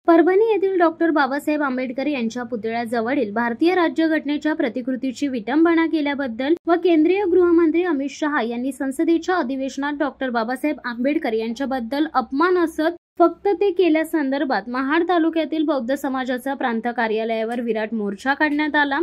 परभणी येथील डॉक्टर बाबासाहेब आंबेडकर यांच्या पुतळ्याजवळील भारतीय राज्यघटनेच्या प्रतिकृतीची विटंबना केल्याबद्दल व केंद्रीय गृहमंत्री अमित शहा यांनी संसदेच्या अधिवेशनात डॉक्टर बाबासाहेब आंबेडकर यांच्याबद्दल अपमान असत फक्त ते केल्यासंदर्भात महाड तालुक्यातील बौद्ध समाजाचा प्रांत कार्यालयावर विराट मोर्चा काढण्यात आला।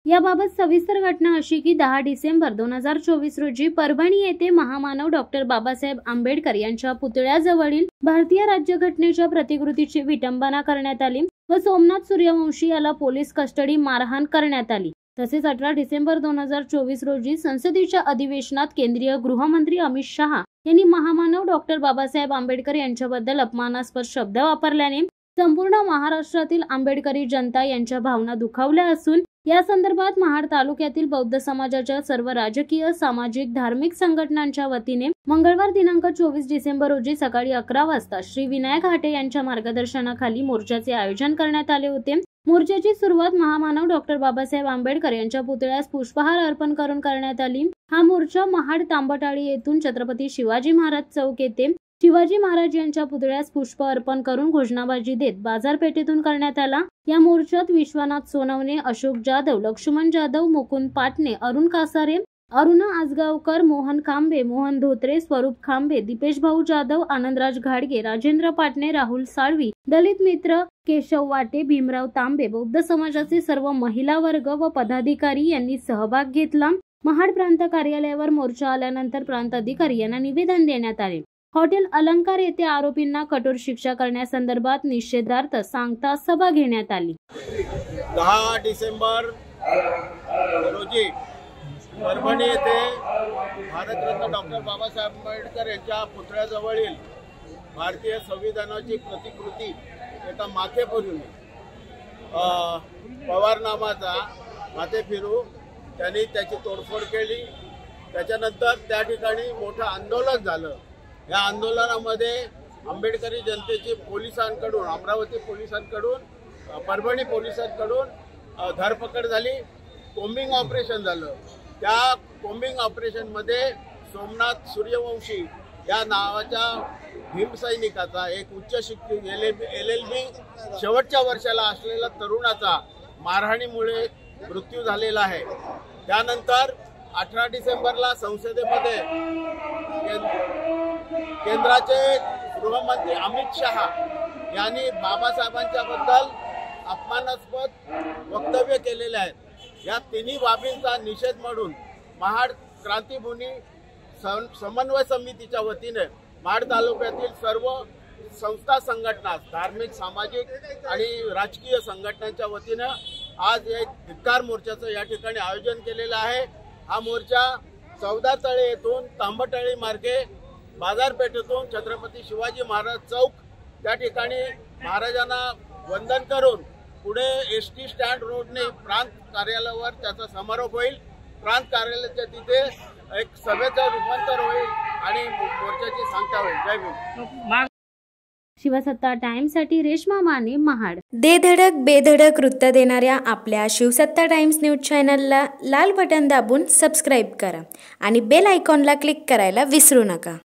याबाबत सविस्तर घटना अशी की 10 डिसेंबर 2024 रोजी परभणी येथे महामानव डॉक्टर बाबासाहेब आंबेडकर यांच्या पुतळ्याजवळील भारतीय राज्यघटनेच्या प्रतिकृतीची विटंबना करण्यात आली व सोमनाथ सूर्यवंशी याला पोलीस कस्टडी मारहाण करण्यात आली। तसेच 18 डिसेंबर 2024 रोजी संसदेच्या अधिवेशनात केंद्रीय गृहमंत्री अमित शहा यांनी महामानव डॉक्टर बाबासाहेब आंबेडकर यांच्याबद्दल अपमानास्पद शब्द वापरल्याने संपूर्ण महाराष्ट्रातील आंबेडकरी जनता यांच्या भावना दुखावल्या असून या संदर्भात महाड तालुक्यातील बौद्ध समाजाच्या सर्व राजकीय, सामाजिक, धार्मिक संघटनांच्या वतीने मंगळवार दिनांक 24 डिसेंबर रोजी सकाळी 11 वाजता श्री विनायक हाटे यांच्या मार्गदर्शनाखाली मोर्चाचे आयोजन करण्यात आले होते। मोर्चाची सुरुवात महामानव डॉक्टर बाबासाहेब आंबेडकर यांच्या पुतळ्यास पुष्पहार अर्पण करून करण्यात आली। हा मोर्चा महाड तांबटाळी येथून छत्रपती शिवाजी महाराज चौक येथे शिवाजी महाराज यांच्या पुतळ्यास पुष्प अर्पण करून घोषणाबाजी देत बाजारपेठेतून करण्यात आला। या मोर्चात विश्वनाथ सोनवणे, अशोक जाधव, लक्ष्मण जाधव, मुकुंद पाटणे, अरुण कासारे, अरुणा आजगावकर, मोहन खांबे, मोहन धोत्रे, स्वरूप खांबे, दीपेश भाऊ जाधव, आनंदराज घाडगे, राजेंद्र पाटणे, राहुल साळवी, दलित मित्र, केशव वाटे, भीमराव तांबे, बौद्ध समाजाचे सर्व महिला वर्ग व पदाधिकारी यांनी सहभाग घेतला। महाड प्रांत कार्यालयावर मोर्चा आल्यानंतर प्रांत अधिकारी यांना निवेदन देण्यात आले। हॉटेल अलंकार येथे आरोपींना कठोर शिक्षा करण्यासंदर्भात निषेधार्थ सांगता सभा घेण्यात आली। 10 डिसेंबर रोजी परभणी येथे भारतरत्न डॉक्टर बाबासाहेब आंबेडकर यांच्या पुतळ्याजवळील भारतीय संविधानाची प्रतिकृती एका माथे फिरून पवार नामाचा माथे फिरू त्यांनी त्याची तोडफोड केली। त्याच्यानंतर त्या ठिकाणी मोठं आंदोलन झालं। या आंदोलनामध्ये आंबेडकरी जनतेची पोलिसांकडून, अमरावती पोलिसांकडून, परभणी पोलिसांकडून धरपकड झाली, कोम्बिंग ऑपरेशन झालं। त्या कोम्बिंग ऑपरेशनमध्ये सोमनाथ सूर्यवंशी या नावाच्या भीमसैनिकाचा एक उच्च शिक्षित LLB शेवटच्या वर्षाला असलेला तरुणाचा मारहाणीमुळे मृत्यू झालेला आहे। त्यानंतर 18 डिसेंबरला संसदेमध्ये केंद्राचे गृहमंत्री अमित शहा यांनी बाबासाहेबांच्या बद्दल अपमानास्पद वक्तव्य केलेले आहेत। या तिन्ही बाबींचा निषेध म्हणून महाड क्रांतीभूमी समन्वय समितीच्या वतीने महाड तालुक्यातील सर्व संस्था, संघटना, धार्मिक, सामाजिक आणि राजकीय संघटनांच्या वतीने आज एक धिक्कार मोर्चाचं या ठिकाणी आयोजन केलेलं आहे। हा मोर्चा 14 तळे येथून तांबटाळी मार्गे बाजारपेठेतून छत्रपती शिवाजी महाराज चौक त्या ठिकाणी महाराजांना वंदन करून पुढे ST स्टँड रोडने प्रांत कार्यालयावर त्याचा समारोप होईल। प्रांत कार्यालयाच्या तिथे एक सभेचं रूपांतर होईल आणि मोर्चाची सांगता होईल। जय भीम। शिवसत्ता टाइम्ससाठी रेश्मा माने, महाड। दे धडक बेधडक वृत्त देणाऱ्या आपल्या शिवसत्ता टाइम्स न्यूज चॅनलला लाल बटन दाबून सबस्क्राईब करा आणि बेल आयकॉनला क्लिक करायला विसरू नका।